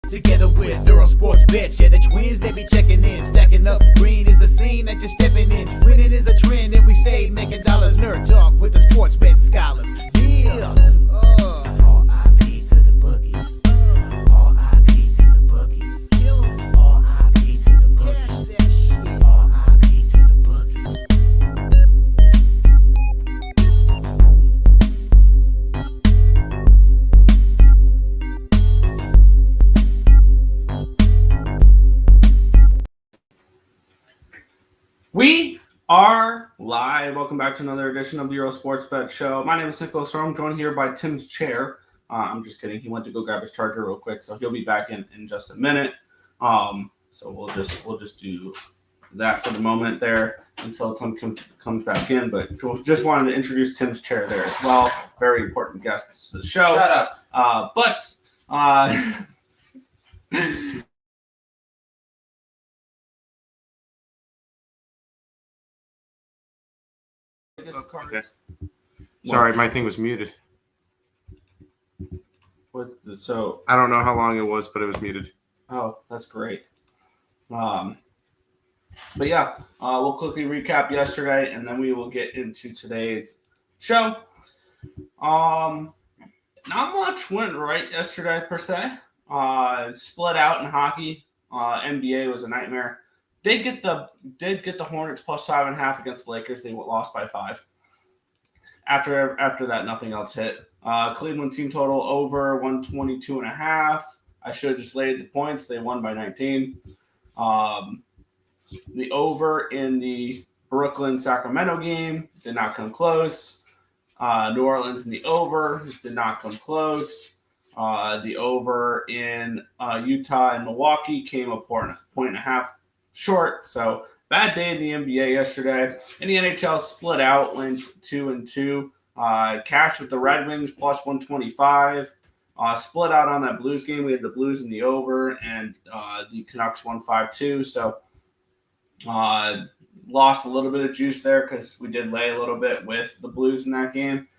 Together with Earle Sports Bets, yeah, the twins, they be checking in. Stacking up, green is the scene that you're stepping in. Winning is a trend, and we stay making dollars. Nerd talk with the sports bet scholars. Yeah, it's R.I.P. to the bookies. R.I.P. to the bookies. R.I.P. to the bookies. R.I.P. to the bookies. We are live. Welcome back to another edition of the Earle Sports Bet Show. My name is Nicholas. I'm joined here by Tim's chair. I'm just kidding. He went to go grab his charger real quick, so he'll be back in just a minute. So we'll just do that for the moment there until Tim comes back in. But just wanted to introduce Tim's chair there as well. Very important guest to the show. Shut up. Okay. Sorry, my thing was muted. So I don't know how long it was, but it was muted. Oh, that's great. But yeah, we'll quickly recap yesterday, and then we will get into today's show. Not much went right yesterday per se. Split out in hockey. NBA was a nightmare. Did get the Hornets plus 5.5 against the Lakers. They lost by 5. After that, nothing else hit. Cleveland team total over 122.5. I should have just laid the points. They won by 19. The over in the Brooklyn-Sacramento game did not come close. New Orleans in the over did not come close. The over in Utah and Milwaukee came a point and a half short. So bad day in the NBA yesterday. In the NHL, split out, went 2-2. Cash with the Red Wings plus 125. Split out on that Blues game. We had the Blues in the over, and the Canucks won 5-2. So lost a little bit of juice there because we did lay a little bit with the Blues in that game.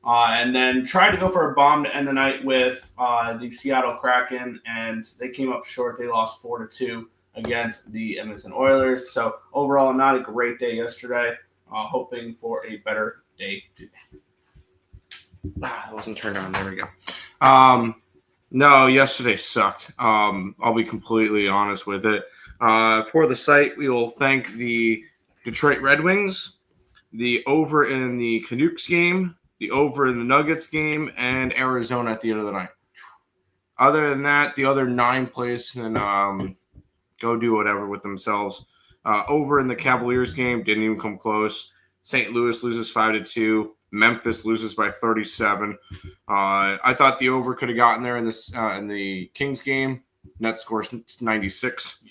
And then tried to go for a bomb to end the night with the Seattle Kraken, and they came up short. They lost 4-2 against the Edmonton Oilers. So overall, not a great day yesterday. Hoping for a better day today. It wasn't turned on. There we go. No, yesterday sucked. I'll be completely honest with it. For the site, we will thank the Detroit Red Wings, the over in the Canucks game, the over in the Nuggets game, and Arizona at the end of the night. Other than that, the other 9 plays can go do whatever with themselves. Over in the Cavaliers game, didn't even come close. St. Louis loses 5-2. Memphis loses by 37. I thought the over could have gotten there in the Kings game. Net scores 96.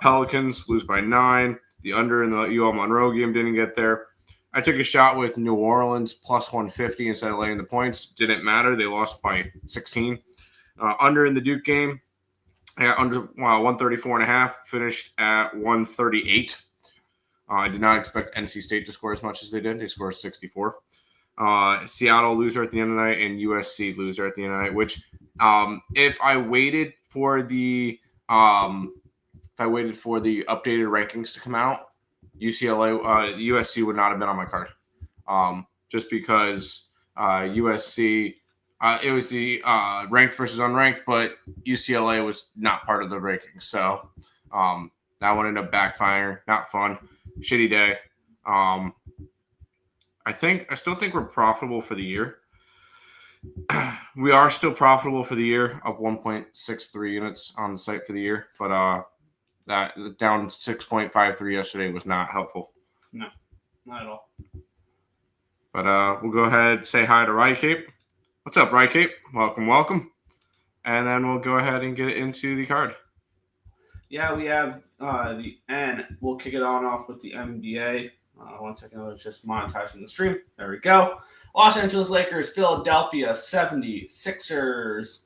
Pelicans lose by 9. The under in the UL Monroe game didn't get there. I took a shot with New Orleans plus 150 instead of laying the points. Didn't matter. They lost by 16. Under in the Duke game, I got under 134.5. Finished at 138. I did not expect NC State to score as much as they did. They scored 64. Seattle loser at the end of the night and USC loser at the end of the night, which if I waited for the updated rankings to come out, USC would not have been on my card. Just because USC, it was the ranked versus unranked, but UCLA was not part of the rankings. So that one ended up backfiring. Not fun. Shitty day. I still think we're profitable for the year. We are still profitable for the year, up 1.63 units on the site for the year, but that down 6.53 yesterday was not helpful. No, not at all. But we'll go ahead and say hi to Rycape. What's up, Rycape? Welcome. And then we'll go ahead and get into the card. Yeah, we have we'll kick it on off with the NBA. 1 second, I was just monetizing the stream. There we go. Los Angeles Lakers, Philadelphia 76ers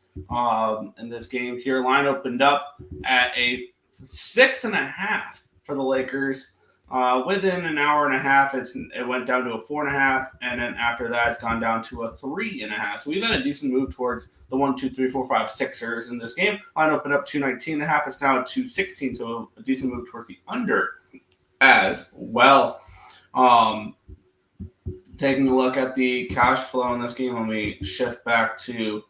in this game here. Line opened up at a 6.5 for the Lakers. Within an hour and a half, it went down to a 4.5, and then after that, it's gone down to a 3.5. So we've had a decent move towards the 1, 2, 3, 4, 5, 6ers in this game. Line opened up 219.5. It's now at 216, so a decent move towards the under as well. Taking a look at the cash flow in this game, when we shift back to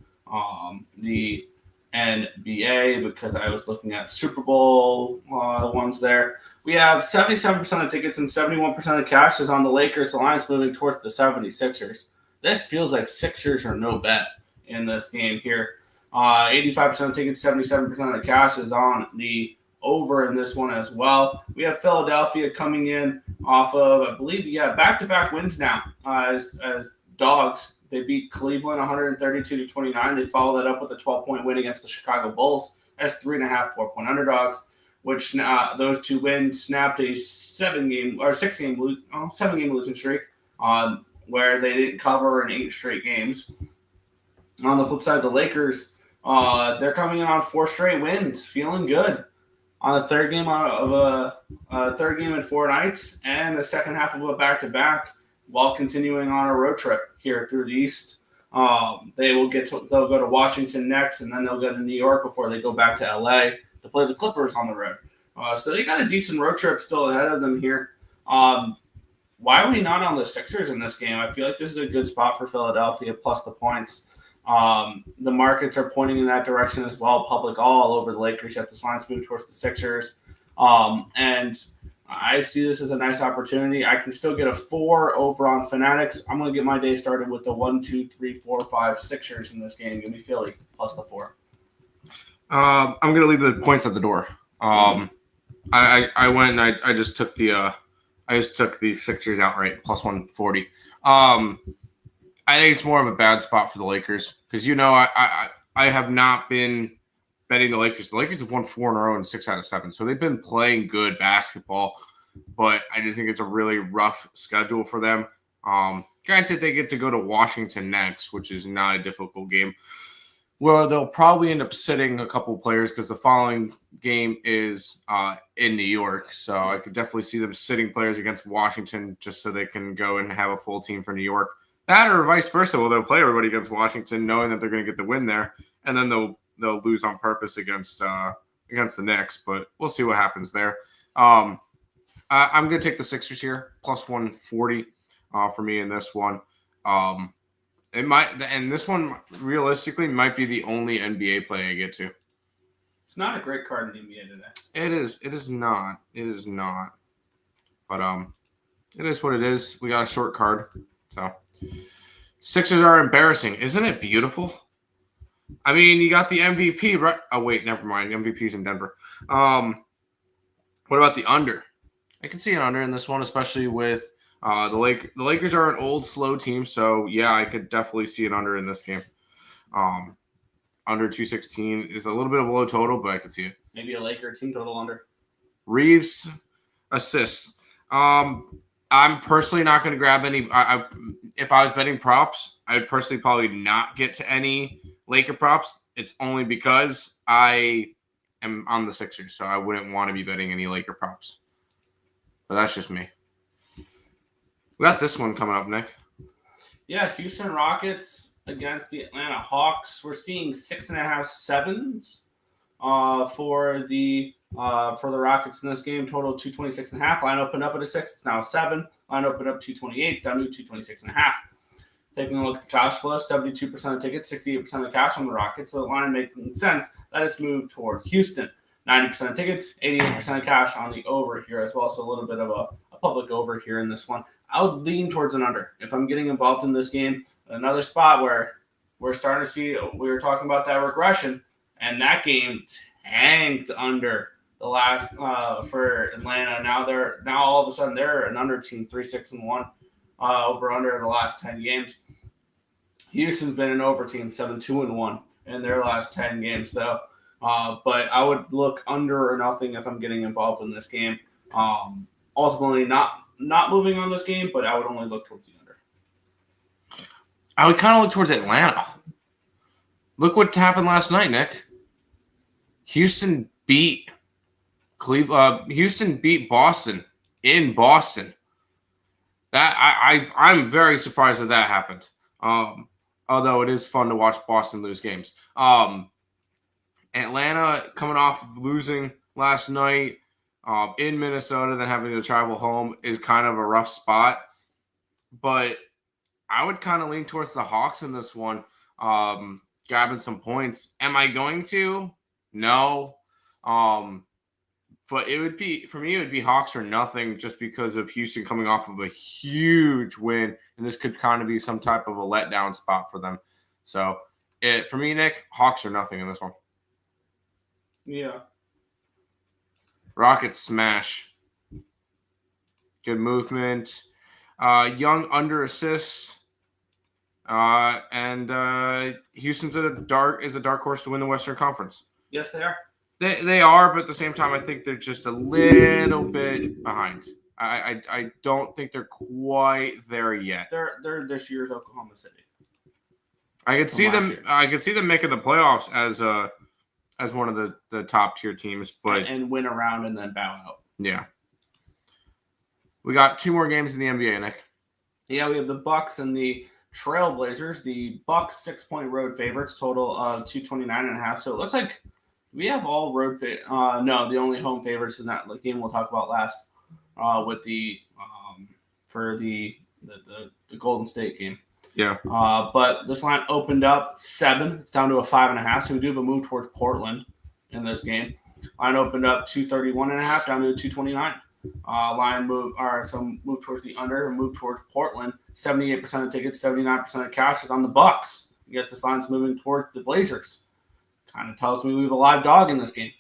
the NBA, because I was looking at Super Bowl ones there. We have 77% of tickets and 71% of the cash is on the Lakers. The line's moving towards the 76ers. This feels like Sixers are no bet in this game here. 85% of tickets, 77% of the cash is on the over in this one as well. We have Philadelphia coming in off of, I believe, back-to-back wins now as dogs. They beat Cleveland 132-29. They follow that up with a 12-point win against the Chicago Bulls as 3.5 4-point underdogs, which those two wins snapped a 7-game losing streak where they didn't cover in 8 straight games. On the flip side, the Lakers, they're coming in on 4 straight wins, feeling good. On the third game in 4 nights and the second half of a back-to-back, while continuing on a road trip here through the East. They'll go to Washington next, and then they'll go to New York before they go back to LA to play the Clippers on the road. So they got a decent road trip still ahead of them here. Why are we not on the Sixers in this game? I feel like this is a good spot for Philadelphia plus the points. The markets are pointing in that direction as well. Public all over the Lakers, yet the lines move towards the Sixers. And I see this as a nice opportunity. I can still get a 4 over on Fanatics. I'm going to get my day started with the 1, 2, 3, 4, 5 Sixers in this game. Give me Philly plus the 4. I'm going to leave the points at the door. I went and I just took the Sixers outright plus 140. I think it's more of a bad spot for the Lakers because I have not been betting the Lakers. The Lakers have won 4 in a row and 6 out of 7. So they've been playing good basketball, but I just think it's a really rough schedule for them. Granted, they get to go to Washington next, which is not a difficult game. Well, they'll probably end up sitting a couple of players because the following game is in New York. So I could definitely see them sitting players against Washington just so they can go and have a full team for New York. That or vice versa. Well, they'll play everybody against Washington knowing that they're going to get the win there, and then they'll lose on purpose against the Knicks, but we'll see what happens there. I'm going to take the Sixers here, plus 140 for me in this one. It might, and this one realistically might be the only NBA play I get to. It's not a great card in the NBA today. It is not. But it is what it is. We got a short card, so Sixers are embarrassing. Isn't it beautiful? I mean, you got the MVP, right? Oh, wait, never mind. MVP's in Denver. What about the under? I can see an under in this one, especially with the Lakers are an old, slow team. So, yeah, I could definitely see an under in this game. Under 216 is a little bit of a low total, but I could see it. Maybe a Laker team total under. Reeves assists. I'm personally not going to grab any. If I was betting props, I would personally probably not get to any Laker props. It's only because I am on the Sixers, so I wouldn't want to be betting any Laker props. But that's just me. We got this one coming up, Nick. Yeah, Houston Rockets against the Atlanta Hawks. We're seeing 6.5 sevens for the Rockets in this game. Total 226.5. Line opened up at a 6. It's now a 7. Line opened up 228. Down to 226.5. Taking a look at the cash flow, 72% of tickets, 68% of cash on the Rockets. So the line making sense that it's moved towards Houston. 90% of tickets, 88% of cash on the over here as well. So a little bit of a public over here in this one. I would lean towards an under. If I'm getting involved in this game, another spot where we're starting to see, we were talking about that regression, and that game tanked under the last for Atlanta. Now all of a sudden they're an under team, 3-6-1 over under in the last 10 games. Houston's been an over team, 7-2-1 in their last 10 games though. But I would look under or nothing if I'm getting involved in this game. Ultimately not moving on this game, but I would only look towards the under. I would kind of look towards Atlanta. Look what happened last night, Nick. Houston beat Boston in Boston. I'm very surprised that happened. Although it is fun to watch Boston lose games. Atlanta coming off of losing last night in Minnesota, then having to travel home is kind of a rough spot. But I would kind of lean towards the Hawks in this one, grabbing some points. Am I going to? No. But it would be, for me, it would be Hawks or nothing just because of Houston coming off of a huge win. And this could kind of be some type of a letdown spot for them. So, for me, Nick, Hawks or nothing in this one. Yeah. Rockets smash. Good movement. Young under assists. And Houston's a dark horse to win the Western Conference. Yes, they are. They are, but at the same time, I think they're just a little bit behind. I don't think they're quite there yet. They're this year's Oklahoma City. I could see them making the playoffs as one of the top tier teams, but and win a round and then bow out. Yeah. We got 2 more games in the NBA, Nick. Yeah, we have the Bucks and the Trailblazers. The Bucks 6-point road favorites, total of 229.5. So it looks like we have all road no, the only home favorites in that game we'll talk about last with the for the Golden State game. Yeah. But this line opened up 7. It's down to a 5.5. So we do have a move towards Portland in this game. Line opened up 231.5 down to 229. Line move towards the under and move towards Portland. 78% of tickets, 79% of cash is on the Bucks. You get this line's moving towards the Blazers. Kind of tells me we have a live dog in this game.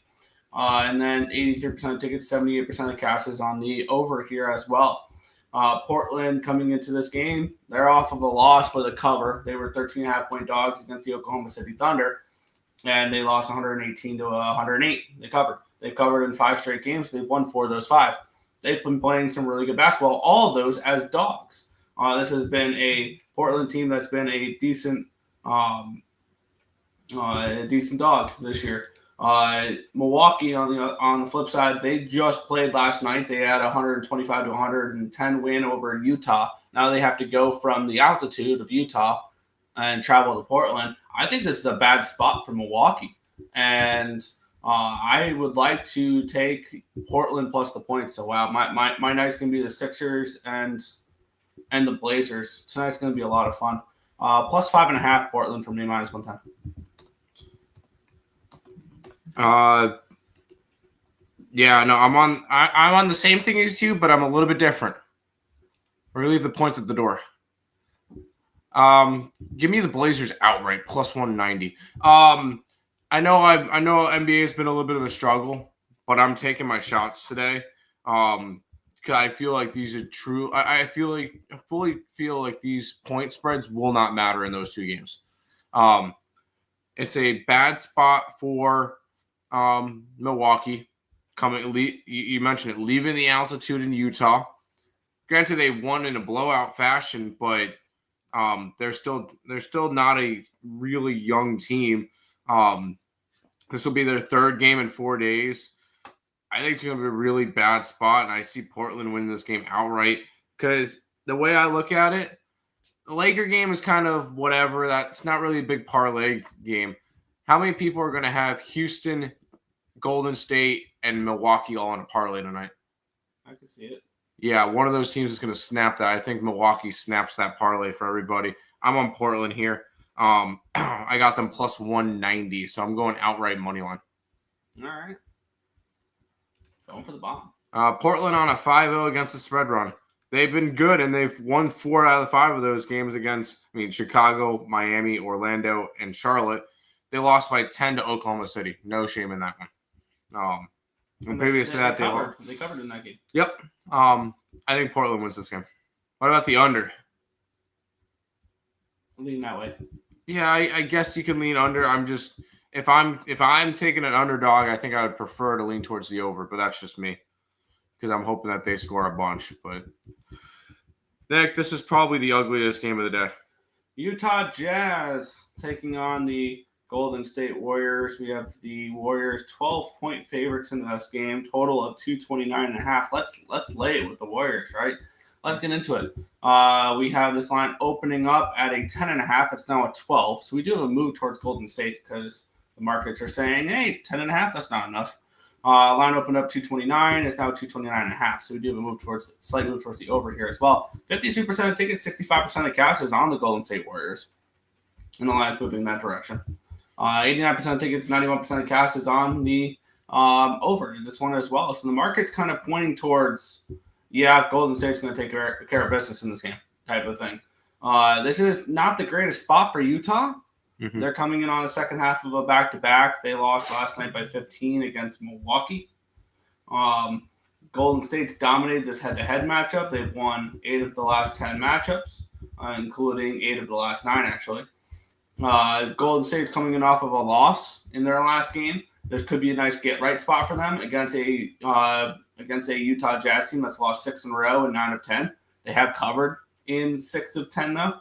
And then 83% of tickets, 78% of cash is on the over here as well. Portland coming into this game, they're off of a loss but a cover. They were 13.5-point dogs against the Oklahoma City Thunder, and they lost 118 to 108. They covered. They've covered in 5 straight games. They've won 4 of those 5. They've been playing some really good basketball, all of those as dogs. This has been a Portland team that's been a decent dog this year. Milwaukee on the flip side, they just played last night. They had a 125 to 110 win over Utah. Now they have to go from the altitude of Utah and travel to Portland. I think this is a bad spot for Milwaukee, and I would like to take Portland plus the points. So wow, my night's gonna be the Sixers and the Blazers. Tonight's gonna be a lot of fun. Plus 5.5 Portland from me, minus 110. Yeah, no, I'm on the same thing as you, but I'm a little bit different. We're gonna leave the points at the door. Give me the Blazers outright, plus 190. I know NBA has been a little bit of a struggle, but I'm taking my shots today. Because I feel like these are true. I fully feel like these point spreads will not matter in those 2 games. It's a bad spot for Milwaukee. You mentioned it, leaving the altitude in Utah. Granted, they won in a blowout fashion, but they're still not a really young team. This will be their 3rd game in 4 days. I think it's going to be a really bad spot, and I see Portland winning this game outright because the way I look at it, the Laker game is kind of whatever. That's not really a big parlay game. How many people are going to have Houston, Golden State, and Milwaukee all in a parlay tonight? I can see it. Yeah, one of those teams is going to snap that. I think Milwaukee snaps that parlay for everybody. I'm on Portland here. I got them plus 190, so I'm going outright money line. All right. Going for the bomb. Portland on a 5-0 against the spread run. They've been good, and they've won 4 out of the 5 of those games against, Chicago, Miami, Orlando, and Charlotte. They lost by 10 to Oklahoma City. No shame in that one. And previous to that, they covered in that game. Yep. I think Portland wins this game. What about the under? Lean that way. Yeah, I guess you can lean under. I'm just if I'm taking an underdog, I think I would prefer to lean towards the over, but that's just me because I'm hoping that they score a bunch. But Nick, this is probably the ugliest game of the day. Utah Jazz taking on the Golden State Warriors. We have the Warriors 12-point favorites in this game, total of 229.5. Let's lay it with the Warriors, right? Let's get into it. We have this line opening up at a 10.5. It's now a 12. So we do have a move towards Golden State because the markets are saying, hey, 10.5, that's not enough. Line opened up 229. It's now 229.5. So we do have a slight move towards the over here as well. 52% of tickets, 65% of cash is on the Golden State Warriors. And the line's moving in that direction. 89% of tickets, 91% of cash is on the over in this one as well. So the market's kind of pointing towards, Golden State's going to take care of business in this game type of thing. This is not the greatest spot for Utah. Mm-hmm. They're coming in on the second half of a back-to-back. They lost last night by 15 against Milwaukee. Golden State's dominated this head-to-head matchup. They've won 8 of the last 10 matchups, including 8 of the last 9, actually. Golden State's coming in off of a loss in their last game. This could be a nice get-right spot for them against a Utah Jazz team that's lost 6 in a row and 9 of 10. They have covered in 6 of 10, though.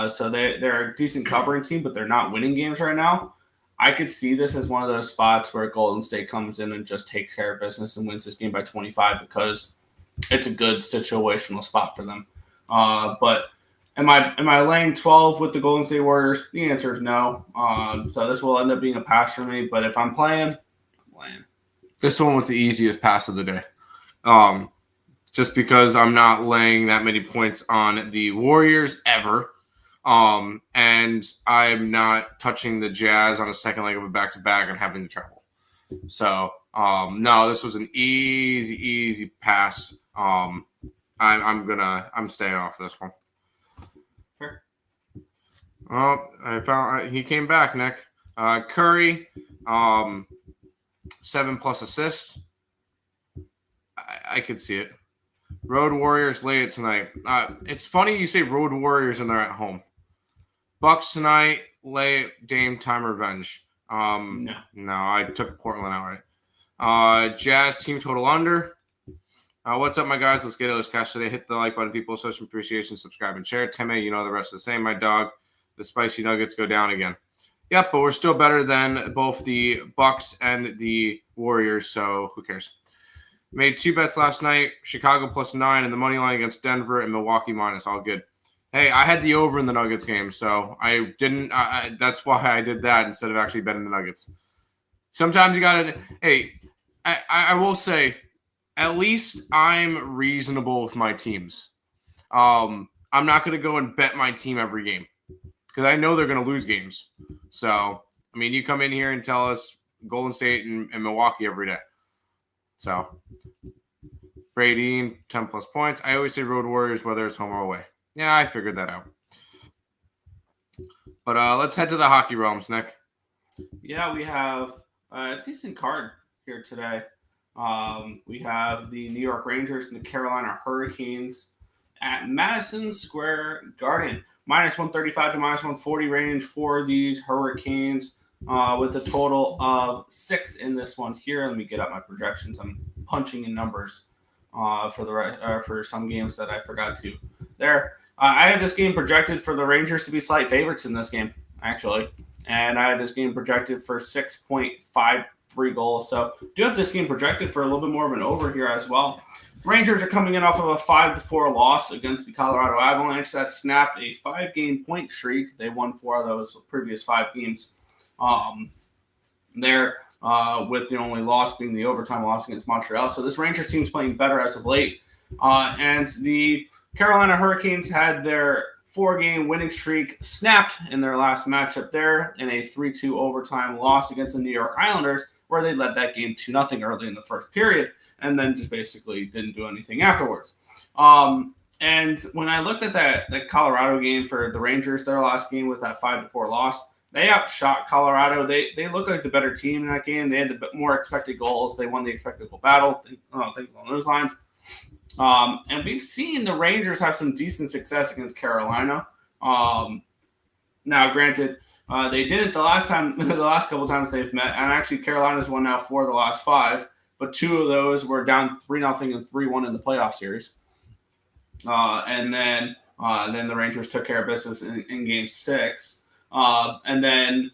So they're a decent covering team, but they're not winning games right now. I could see this as one of those spots where Golden State comes in and just takes care of business and wins this game by 25 because it's a good situational spot for them. But am I laying 12 with the Golden State Warriors? The answer is no. So this will end up being a pass for me. But if I'm playing, I'm playing. This one was the easiest pass of the day. Just because I'm not laying that many points on the Warriors ever. And I'm not touching the Jazz on a second leg of a back-to-back and having to travel. So, no, this was an easy pass. I'm staying off this one. Fair. Oh, he came back, Nick. Curry, 7+ assists. I could see it. Road Warriors lay it tonight. It's funny you say Road Warriors and they're at home. Bucks tonight, lay Dame time revenge. No, I took Portland outright. Jazz team total under. What's up, my guys? Let's get it. Let's cash today. Hit the like button, people. Show some appreciation, subscribe, and share. Teme, you know the rest of the same. My dog, the spicy nuggets go down again. Yep, but we're still better than both the Bucks and the Warriors, so who cares? Made 2 bets last night. Chicago +9 and the money line against Denver and Milwaukee minus. All good. Hey, I had the over in the Nuggets game, so I didn't. That's why I did that instead of actually betting the Nuggets. Sometimes you gotta. Hey, I will say, at least I'm reasonable with my teams. I'm not gonna go and bet my team every game because I know they're gonna lose games. So I mean, you come in here and tell us Golden State and Milwaukee every day. So Brady 10+ points. I always say Road Warriors whether it's home or away. Yeah, I figured that out. But let's head to the hockey realms, Nick. Yeah, we have a decent card here today. We have the New York Rangers and the Carolina Hurricanes at Madison Square Garden. -135 to -140 range for these Hurricanes with a total of 6 in this one here. Let me get up my projections. I'm punching in numbers for some games that I forgot to there. I have this game projected for the Rangers to be slight favorites in this game, actually. And I have this game projected for 6.53 goals. So do have this game projected for a little bit more of an over here as well. Rangers are coming in off of a 5-4 loss against the Colorado Avalanche. That snapped a 5-game point streak. They won 4 of those previous 5 games there, with the only loss being the overtime loss against Montreal. So this Rangers team's playing better as of late. And the Carolina Hurricanes had their 4-game winning streak snapped in their last matchup there in a 3-2 overtime loss against the New York Islanders, where they led that game 2-0 early in the first period and then just basically didn't do anything afterwards. And when I looked at that Colorado game for the Rangers, their last game with that 5-4 loss, they outshot Colorado. They look like the better team in that game. They had the more expected goals. They won the expected goal battle, things along those lines. And we've seen the Rangers have some decent success against Carolina. Now, granted, they didn't the last couple times they've met, and actually Carolina's won now 4 of the last 5, but 2 of those were down 3-0 and 3-1 in the playoff series. And then the Rangers took care of business in Game 6. And then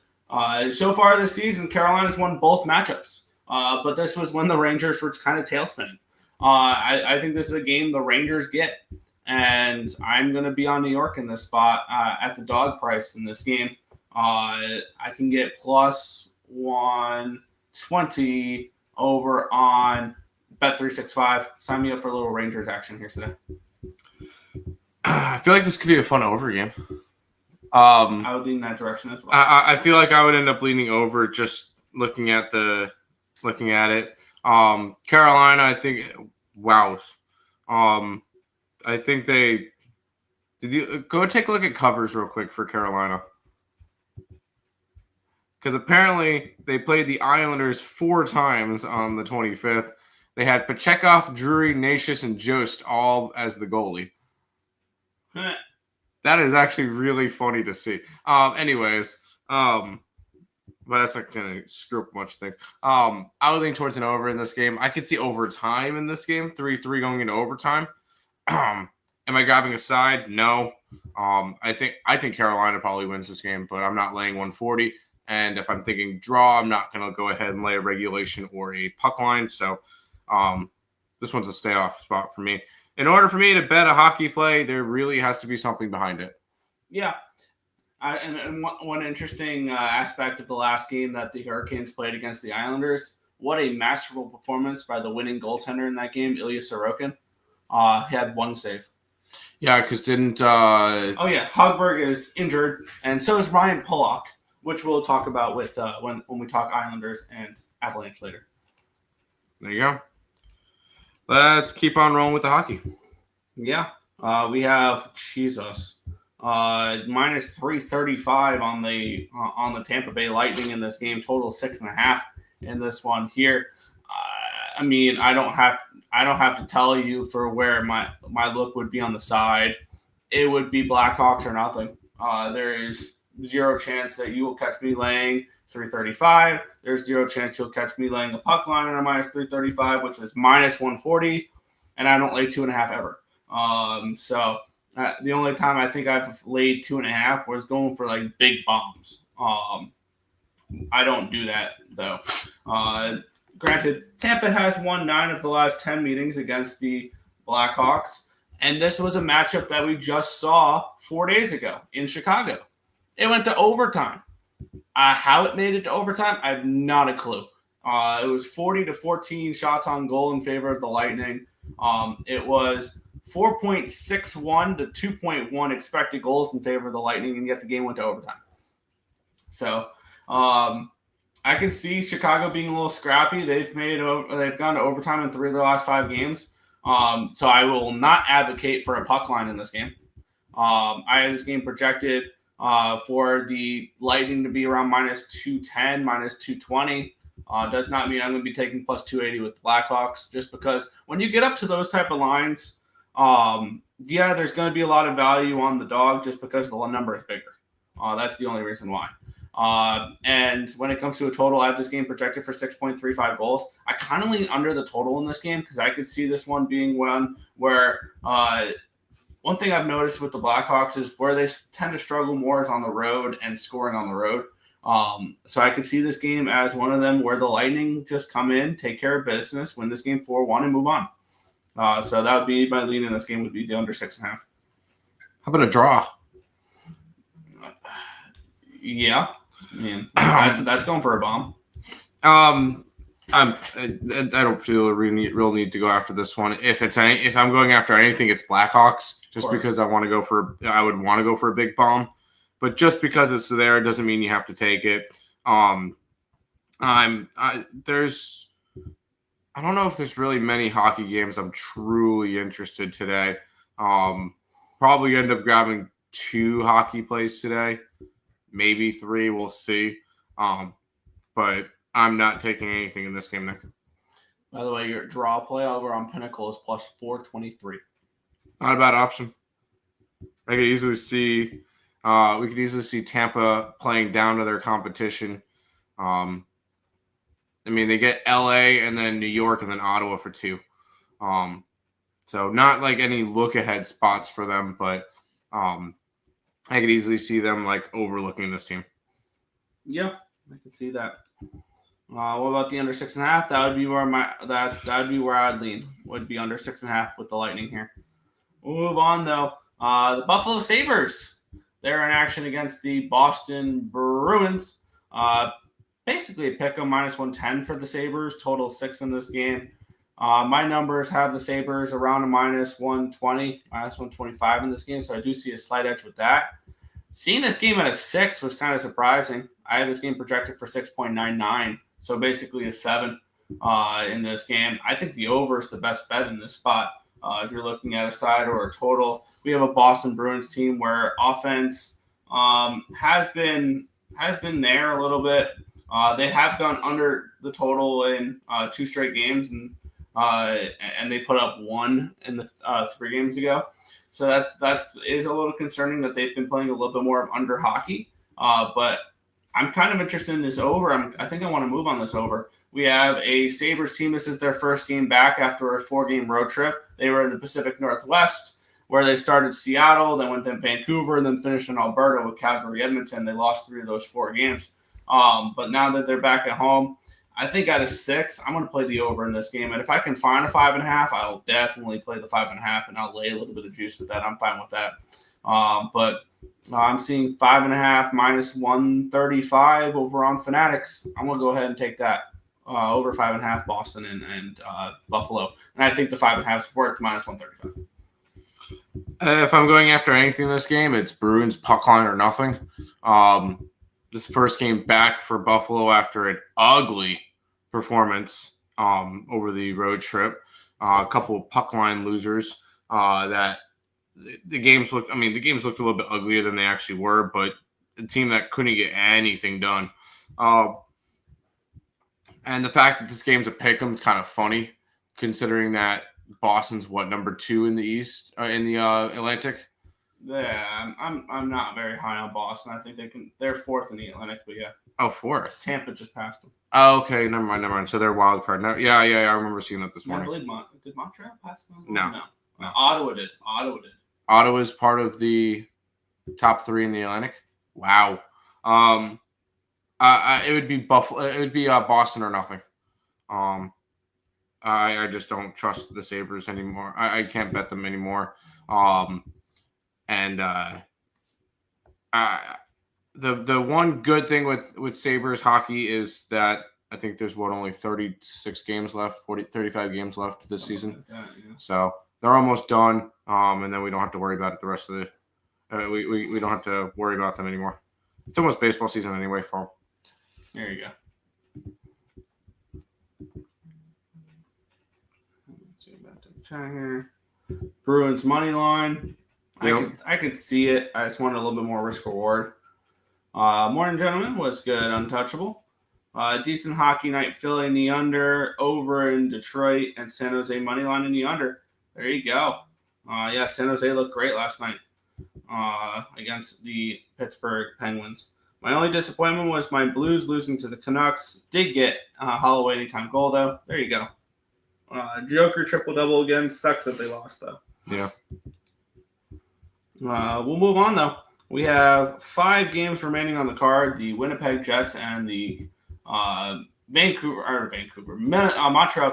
So far this season, Carolina's won both matchups, but this was when the Rangers were kind of tail spinning. I think this is a game the Rangers get, and I'm going to be on New York in this spot at the dog price in this game. I can get plus 120 over on Bet365. Sign me up for a little Rangers action here today. I feel like this could be a fun over game. I would lean that direction as well. I feel like I would end up leaning over just looking at it. Carolina, I think, wow. I think did you go take a look at covers real quick for Carolina? Because apparently they played the Islanders 4 times on the 25th. They had Pachekov, Drury, Nashis, and Jost all as the goalie. That is actually really funny to see. Anyways, but that's not going to screw up much things. I would lean towards an over in this game. I could see overtime in this game, 3-3 going into overtime. Am I grabbing a side? No. I think Carolina probably wins this game, but I'm not laying 140. And if I'm thinking draw, I'm not going to go ahead and lay a regulation or a puck line. So this one's a stay off spot for me. In order for me to bet a hockey play, there really has to be something behind it. Yeah. And one interesting aspect of the last game that the Hurricanes played against the Islanders, what a masterful performance by the winning goaltender in that game, Ilya Sorokin. He had 1 save. Yeah, because didn't... Hogberg is injured, and so is Ryan Pulock, which we'll talk about with when we talk Islanders and Avalanche later. There you go. Let's keep on rolling with the hockey. Yeah. We have Jesus minus 335 on the Tampa Bay Lightning in this game. Total 6.5 in this one here. I mean, I don't have to tell you for where my look would be on the side. It would be Blackhawks or nothing. There is 0 chance that you will catch me laying 335. There's 0 chance you'll catch me laying a puck line on a minus 335, which is minus 140, and I don't lay 2.5 ever. The only time I think I've laid 2.5 was going for like big bombs. I don't do that though. Granted, Tampa has won 9 of the last 10 meetings against the Blackhawks, and this was a matchup that we just saw 4 days ago in Chicago. It went to overtime. How it made it to overtime, I have not a clue. It was 40-14 shots on goal in favor of the Lightning. It was 4.61 to 2.1 expected goals in favor of the Lightning, and yet the game went to overtime. So I can see Chicago being a little scrappy. They've gone to overtime in 3 of their last 5 games. So I will not advocate for a puck line in this game. I have this game projected for the Lightning to be around minus 210, minus 220. Does not mean I'm going to be taking plus 280 with the Blackhawks, just because when you get up to those type of lines, there's going to be a lot of value on the dog just because the number is bigger. That's the only reason why. And when it comes to a total, I have this game projected for 6.35 goals. I kind of lean under the total in this game because I could see this one being one where one thing I've noticed with the Blackhawks is where they tend to struggle more is on the road and scoring on the road. So I could see this game as one of them where the Lightning just come in, take care of business, win this game 4-1, and move on. So that would be my lean in this game would be the under 6.5. How about a draw? Yeah. I mean, that's going for a bomb. I don't feel a real need to go after this one. If I'm going after anything, it's Blackhawks, just because I would want to go for a big bomb. But just because it's there doesn't mean you have to take it. I don't know if there's really many hockey games I'm truly interested today. Probably end up grabbing 2 hockey plays today, maybe 3. We'll see. But I'm not taking anything in this game, Nick. By the way, your draw play over on Pinnacle is plus 423. Not a bad option. I could easily see. We could easily see Tampa playing down to their competition. I mean, they get LA and then New York and then Ottawa for 2. So not like any look ahead spots for them, but I could easily see them like overlooking this team. Yeah, I can see that. What about the under 6.5? That would be where that would be where I'd lean. Would be under 6.5 with the Lightning here. We'll move on though. The Buffalo Sabres. They're in action against the Boston Bruins. Basically a pick 'em -110 for the Sabres. Total 6 in this game. My numbers have the Sabres around a -120, -125 in this game, so I do see a slight edge with that. Seeing this game at a 6 was kind of surprising. I had this game projected for 6.99, so basically a 7 in this game. I think the over is the best bet in this spot. If you're looking at a side or a total, we have a Boston Bruins team where offense has been there a little bit. They have gone under the total in 2 straight games, and they put up 1 in the 3 games ago. So that is a little concerning that they've been playing a little bit more of under hockey. But I'm kind of interested in this over. I think I want to move on this over. We have a Sabres team. This is their first game back after a 4-game road trip. They were in the Pacific Northwest, where they started Seattle, then went to Vancouver, and then finished in Alberta with Calgary, Edmonton. They lost 3 of those 4 games. But now that they're back at home, I think at a 6, I'm going to play the over in this game. And if I can find a 5.5, I'll definitely play the 5.5, and I'll lay a little bit of juice with that. I'm fine with that. But I'm seeing 5.5 -135 over on Fanatics. I'm going to go ahead and take that over 5.5 Boston and Buffalo. And I think the 5.5 is worth -135. If I'm going after anything in this game, it's Bruins puck line or nothing. This first game back for Buffalo after an ugly performance over the road trip. A couple of puck line losers that the games looked. I mean, the games looked a little bit uglier than they actually were, but a team that couldn't get anything done. And the fact that this game's a pick'em is kind of funny, considering that Boston's number 2 in the East, in the Atlantic. Yeah, I'm not very high on Boston. I think they're 4th in the Atlantic, but yeah. Oh, 4th. Tampa just passed them. Oh, okay, never mind. So they're wild card. No, yeah, I remember seeing that this morning. I believe did Montreal pass them? No. Ottawa did. Ottawa is part of the top 3 in the Atlantic. Wow. It would be Buffalo. It would be Boston or nothing. I just don't trust the Sabres anymore. I can't bet them anymore. The one good thing with Sabres hockey is that I think there's only 36 games left, 35 games left this season. Like that, yeah. So they're almost done. And then we don't have to worry about it the rest of the we don't have to worry about them anymore. It's almost baseball season anyway for them. There you go. Let's see back to the chat here. Bruins money line. Yep. I could see it. I just wanted a little bit more risk reward. Morning, gentlemen. Was good. Untouchable. Decent hockey night. Philly in the under. Over in Detroit and San Jose money line in the under. There you go. Yeah, San Jose looked great last night against the Pittsburgh Penguins. My only disappointment was my Blues losing to the Canucks. Did get Holloway anytime goal, though. There you go. Joker triple-double again. Sucks that they lost, though. Yeah. We'll move on, though. We have 5 games remaining on the card. The Winnipeg Jets and the Montreal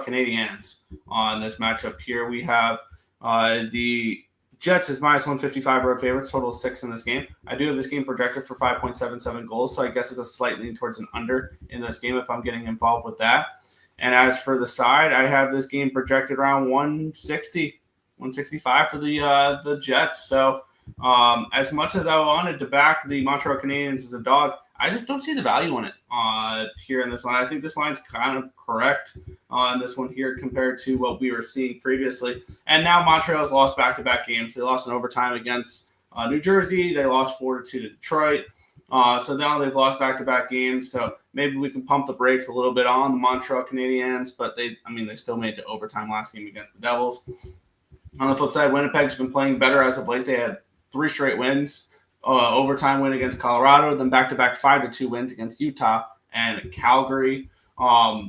Canadiens on this matchup here. We have the Jets is -155 road favorites, total 6 in this game. I do have this game projected for 5.77 goals, so I guess it's a slight lean towards an under in this game if I'm getting involved with that. And as for the side, I have this game projected around 160, 165 for the Jets. So as much as I wanted to back the Montreal Canadiens as a dog, I just don't see the value in it here in this one. I think this line's kind of correct on this one here compared to what we were seeing previously. And now Montreal's lost back-to-back games. They lost in overtime against New Jersey. They lost 4-2 to Detroit. So now they've lost back-to-back games. So maybe we can pump the brakes a little bit on the Montreal Canadiens, but they still made it to overtime last game against the Devils. On the flip side, Winnipeg's been playing better as of late. They had 3 straight wins. Overtime win against Colorado, then back-to-back 5-2 wins against Utah and Calgary. I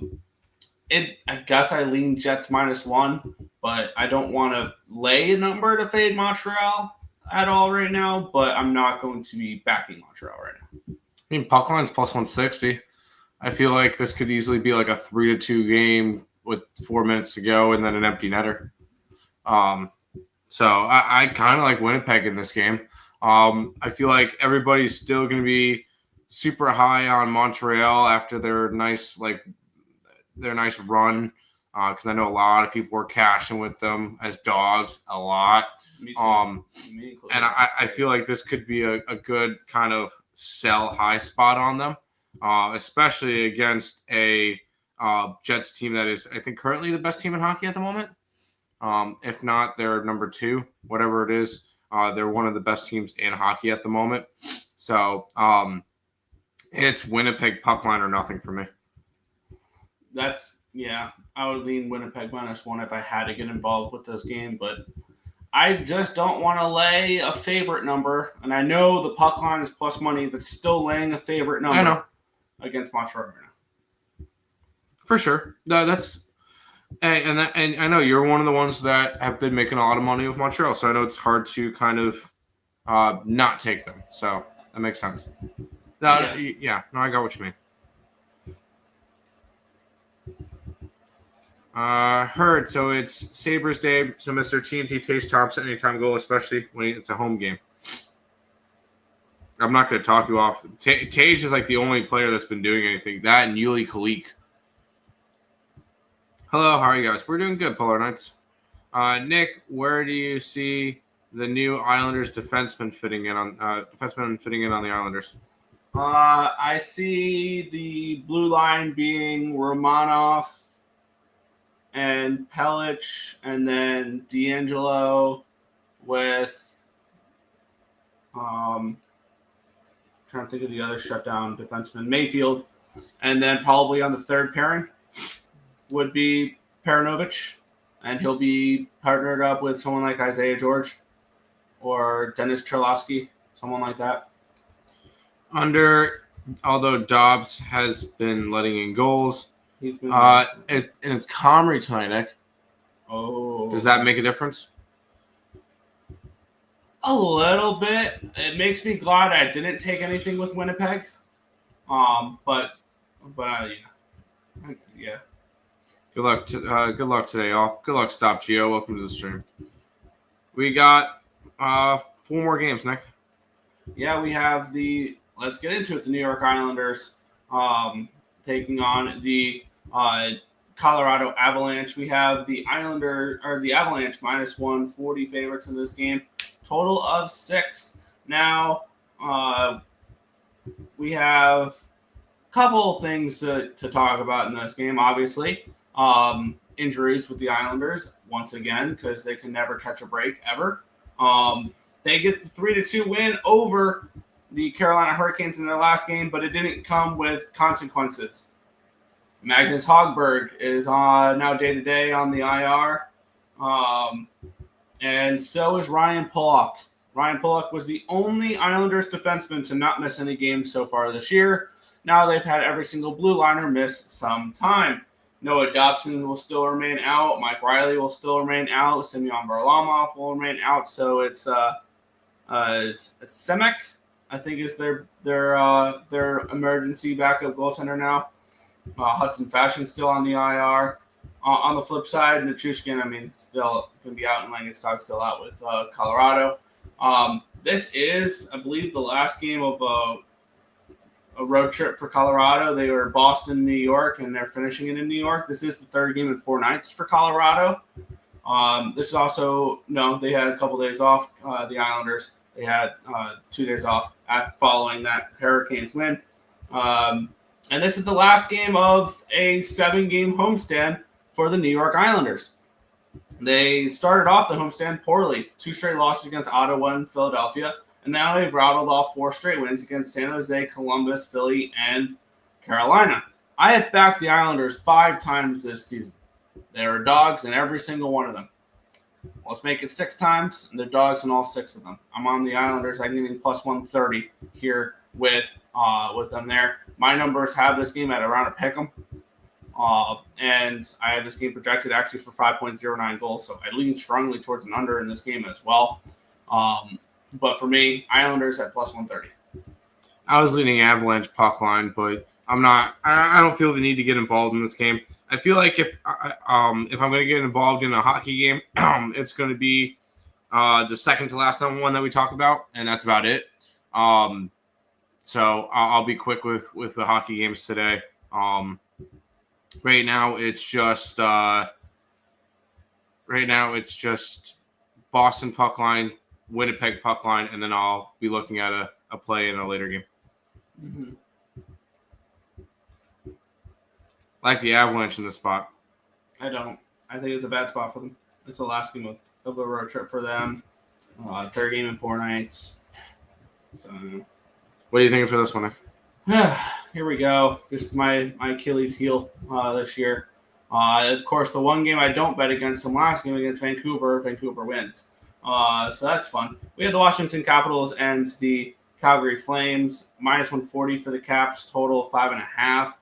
guess I lean Jets -1, but I don't want to lay a number to fade Montreal at all right now, but I'm not going to be backing Montreal right now. I mean, puck line's plus 160. I feel like this could easily be like a 3-2 game with 4 minutes to go and then an empty netter. So I kind of like Winnipeg in this game. I feel like everybody's still going to be super high on Montreal after their nice run. Because I know a lot of people were cashing with them as dogs a lot. Me too. And I feel like this could be a good kind of sell high spot on them, especially against a Jets team that is, I think, currently the best team in hockey at the moment. If not, they're number 2, whatever it is. They're one of the best teams in hockey at the moment. So it's Winnipeg puck line or nothing for me. I would lean Winnipeg -1 if I had to get involved with this game, but I just don't want to lay a favorite number. And I know the puck line is plus money that's still laying a favorite number I know. Against Montreal right now. For sure. No, that's and I know you're one of the ones that have been making a lot of money with Montreal, so I know it's hard to kind of not take them. So that makes sense. No, I got what you mean. Heard. So it's Sabres Day. So Mr. TNT Tage Thompson, anytime goal, especially when it's a home game. I'm not going to talk you off. Tage is like the only player that's been doing anything. That and Yuli Kalik. Hello, how are you guys? We're doing good, Polar Knights. Nick, where do you see the new Islanders defenseman fitting in on the Islanders? I see the blue line being Romanov and Pellich, and then D'Angelo with trying to think of the other shutdown defenseman, Mayfield, and then probably on the third pairing would be Paranovich, and he'll be partnered up with someone like Isaiah George or Dennis Cholowski, someone like that. Although Dobbs has been letting in goals, He's been and it's Comrie tonight, Nick. Oh, does that make a difference? A little bit. It makes me glad I didn't take anything with Winnipeg. But yeah. Good luck today, y'all. Good luck, Stop Geo. Welcome to the stream. We got 4 more games, Nick. Yeah, we have let's get into it. The New York Islanders taking on the Colorado Avalanche. We have the Avalanche -140 favorites in this game. Total of 6. Now, we have a couple things to talk about in this game. Obviously, injuries with the Islanders once again because they can never catch a break ever. They get the 3-2 win over the Carolina Hurricanes in their last game, but it didn't come with consequences. Magnus Hogberg is now day-to-day on the IR, and so is Ryan Pulock. Ryan Pulock was the only Islanders defenseman to not miss any games so far this year. Now they've had every single blue liner miss some time. Noah Dobson will still remain out. Mike Riley will still remain out. Semyon Varlamov will remain out. So it's Semek, I think, is their emergency backup goaltender now. Hudson Fashion still on the IR. On the flip side, Nichushkin, still going to be out, and Langeskog still out with Colorado. This is, I believe, the last game of a road trip for Colorado. They were Boston, New York, and they're finishing it in New York. This is the third game in 4 nights for Colorado. This is also, they had a couple days off, the Islanders. They had 2 days off following that Hurricanes win. And this is the last game of a 7-game homestand for the New York Islanders. They started off the homestand poorly. 2 straight losses against Ottawa and Philadelphia. And now they've rattled off 4 straight wins against San Jose, Columbus, Philly, and Carolina. I have backed the Islanders 5 times this season. There are dogs in every single one of them. Let's make it 6 times, and they're dogs in all 6 of them. I'm on the Islanders. I'm getting plus 130 here with them there. My numbers have this game at around a pick'em. And I have this game projected actually for 5.09 goals, so I lean strongly towards an under in this game as well. But for me, Islanders at plus 130. I was leading Avalanche puck line, but I'm not. I don't feel the need to get involved in this game. I feel like if I'm going to get involved in a hockey game, it's going to be the second to last one that we talk about, and that's about it. So I'll be quick with the hockey games today. Right now it's just Boston puck line, Winnipeg puck line, and then I'll be looking at a play in a later game. Mm-hmm. I like the Avalanche in this spot. I don't. I think it's a bad spot for them. It's the last game of a road trip for them. Third game in 4 nights. So, what are you thinking for this one, Nick? Here we go. This is my Achilles heel this year. Of course, the one game I don't bet against them last game against Vancouver wins. So that's fun. We have the Washington Capitals and the Calgary Flames. -140 for the Caps, total of 5.5.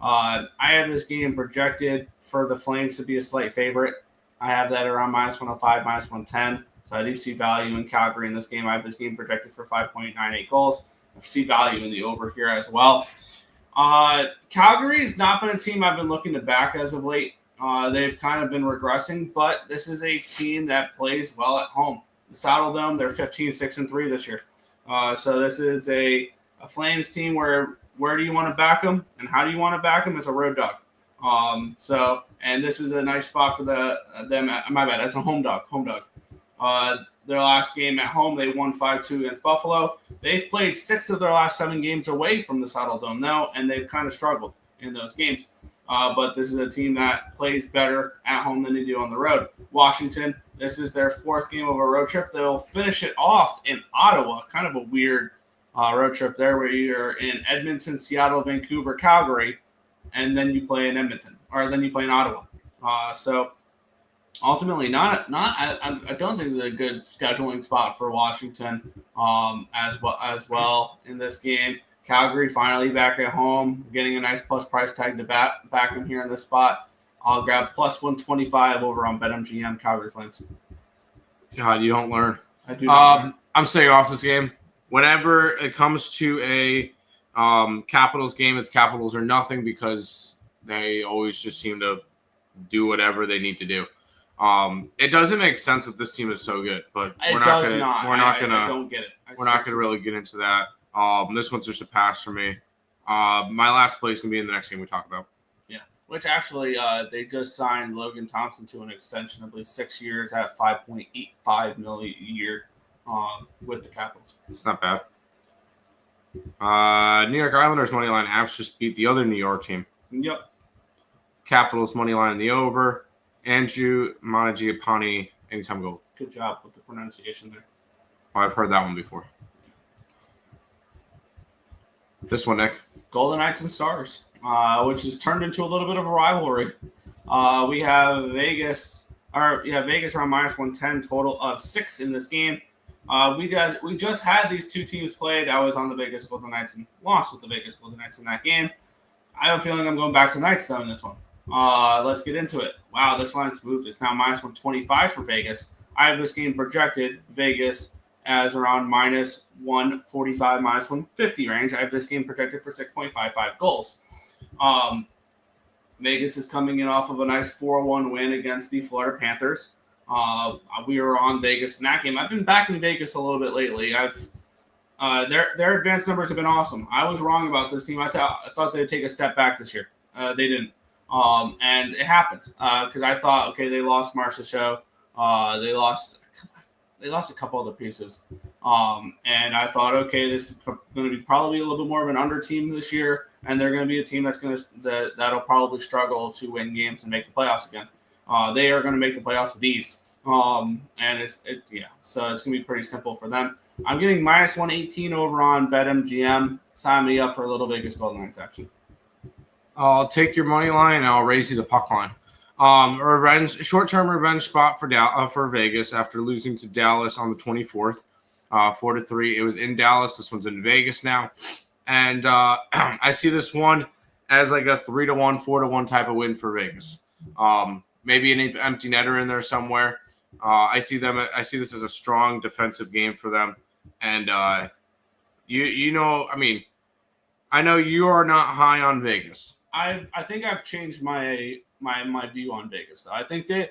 I have this game projected for the Flames to be a slight favorite. I have that around -105, -110. So I do see value in Calgary in this game. I have this game projected for 5.98 goals. I see value in the over here as well. Calgary has not been a team I've been looking to back as of late. They've kind of been regressing, but this is a team that plays well at home. The Saddle Dome, they're 15-6-3 this year. So this is a Flames team where do you want to back them and how do you want to back them as a road dog. And this is a nice spot for them. My bad, that's a home dog. Their last game at home, they won 5-2 against Buffalo. They've played 6 of their last 7 games away from the Saddle Dome now, and they've kind of struggled in those games. But this is a team that plays better at home than they do on the road. Washington, this is their 4th game of a road trip. They'll finish it off in Ottawa, kind of a weird road trip there where you're in Edmonton, Seattle, Vancouver, Calgary, and then you play in Edmonton, or then you play in Ottawa. So ultimately, I don't think it's a good scheduling spot for Washington as well in this game. Calgary finally back at home, getting a nice plus price tag to back him here in this spot. I'll grab plus 125 over on BetMGM Calgary Flames. God, you don't learn. I do. I'm staying off this game. Whenever it comes to a Capitals game, it's Capitals or nothing because they always just seem to do whatever they need to do. It doesn't make sense that this team is so good, but we're not gonna really get into that. This one's just a pass for me. My last play is gonna be in the next game we talk about. Yeah, which actually they just signed Logan Thompson to an extension, I believe 6 years at $5.85 million a year with the Capitals. It's not bad. New York Islanders money line. Avs just beat the other New York team. Yep. Capitals money line in the over. Andrew Monagiapani, anytime goal. Good job with the pronunciation there. Oh, I've heard that one before. This one, Nick. Golden Knights and Stars, which has turned into a little bit of a rivalry. We have Vegas around -110, total of 6 in this game. We just had these two teams played. I was on the Vegas Golden Knights and lost with the Vegas Golden Knights in that game. I have a feeling I'm going back to Knights though in this one. Let's get into it. Wow, this line's moved. It's now -125 for Vegas. I have this game projected Vegas as around -145, -150 range. I have this game projected for 6.55 goals. Vegas is coming in off of a nice 4-1 win against the Florida Panthers. We were on Vegas in that game. I've been backing Vegas a little bit lately. Their advanced numbers have been awesome. I was wrong about this team. I thought they'd take a step back this year. They didn't. And it happened because I thought, okay, they lost Marchessault. They lost a couple other pieces. And I thought, okay, this is going to be probably a little bit more of an under team this year, and they're going to be a team that'll probably struggle to win games and make the playoffs again. They are going to make the playoffs with ease. So it's going to be pretty simple for them. I'm getting -118 over on BetMGM. Sign me up for a little Vegas Golden Knights action. I'll take your money line and I'll raise you the puck line. Short-term revenge spot for Vegas after losing to Dallas on the 24th, 4-3. It was in Dallas. This one's in Vegas now, and I see this one as like a 3-1, 4-1 type of win for Vegas. Maybe an empty netter in there somewhere. I see this as a strong defensive game for them, and You know, I mean, I know you are not high on Vegas. I think I've changed my view on Vegas, though. I think they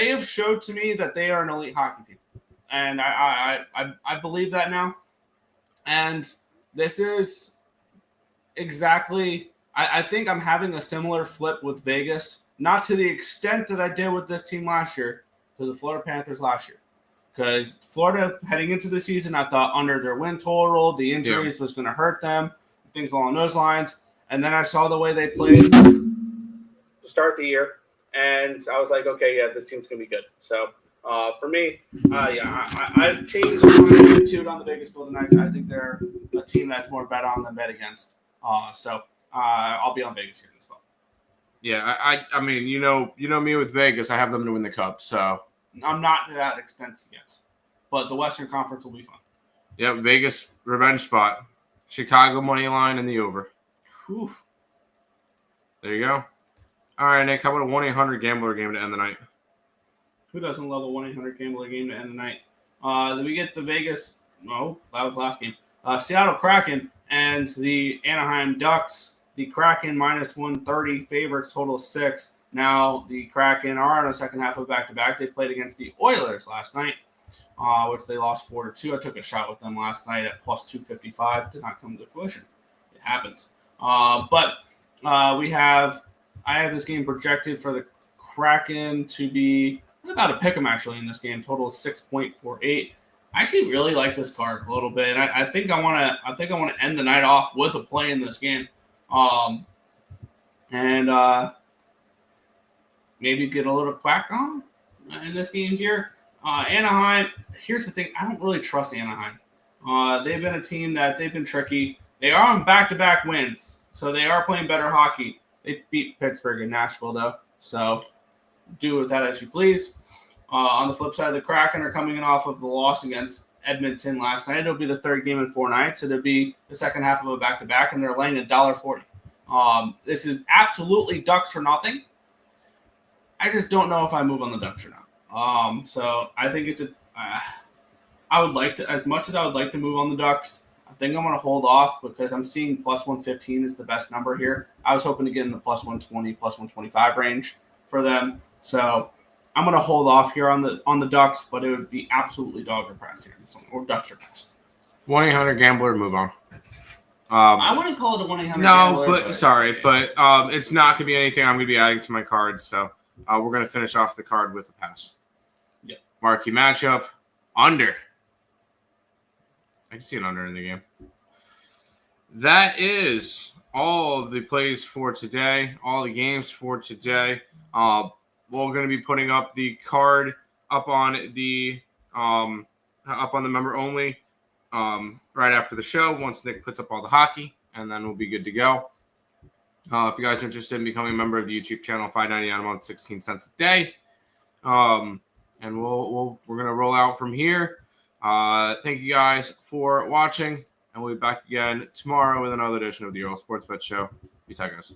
have showed to me that they are an elite hockey team, and I believe that now. And this is exactly. I think I'm having a similar flip with Vegas, not to the extent that I did with this team last year, to the Florida Panthers last year. Because Florida, heading into the season, I thought under their win total, the injuries was going to hurt them, things along those lines. And then I saw the way they played to start the year, and I was like, okay, yeah, this team's going to be good. So for me, I've changed my attitude on the Vegas Golden Knights. I think they're a team that's more bet on than bet against. So I'll be on Vegas here as well. Yeah, I mean, you know me with Vegas. I have them to win the Cup, so. I'm not to that extent yet, but the Western Conference will be fun. Yep, Vegas revenge spot. Chicago money line and the over. Whew. There you go. All right, Nick, how about a 1-800-GAMBLER game to end the night? Who doesn't love a 1-800-GAMBLER game to end the night? Then we get the Vegas. No, that was last game. Seattle Kraken and the Anaheim Ducks. The Kraken minus 130 favorites, total 6. Now, the Kraken are on a second half of back-to-back. They played against the Oilers last night, which they lost 4-2. I took a shot with them last night at plus 255. Did not come to fruition. It happens. But I have this game projected for the Kraken to be about a pick 'em actually in this game. Total is 6.48. I actually really like this card a little bit. And I think I want to end the night off with a play in this game. Maybe get a little quack on in this game here. Anaheim, here's the thing. I don't really trust Anaheim. They've been a team that they've been tricky. They are on back-to-back wins, so they are playing better hockey. They beat Pittsburgh and Nashville, though, so do with that as you please. On the flip side, the Kraken are coming in off of the loss against Edmonton last night. It'll be the third game in 4 nights. It'll be the second half of a back-to-back, and they're laying $1.40. This is absolutely Ducks for nothing. I just don't know if I move on the Ducks or not. So I think it's I would like to, as much as I would like to move on the Ducks, I think I'm going to hold off because I'm seeing plus 115 is the best number here. I was hoping to get in the plus 120, plus 125 range for them. So I'm going to hold off here on the Ducks, but it would be absolutely dog or pass here, or Ducks or pass. 1-800-GAMBLER, move on. I wouldn't call it a 1-800-GAMBLER. No, but it's not going to be anything I'm going to be adding to my cards. So we're going to finish off the card with a pass. Yep. Marquee matchup, under. I can see an under in the game. That is all of the plays for today, all the games for today. We're going to be putting up the card up on the member only right after the show once Nick puts up all the hockey, and then we'll be good to go. If you guys are interested in becoming a member of the YouTube channel, $5.99 a month, 16 cents a day. And we're going to roll out from here. Thank you guys for watching, and we'll be back again tomorrow with another edition of the Earle Sports Bet Show. Peace out, guys.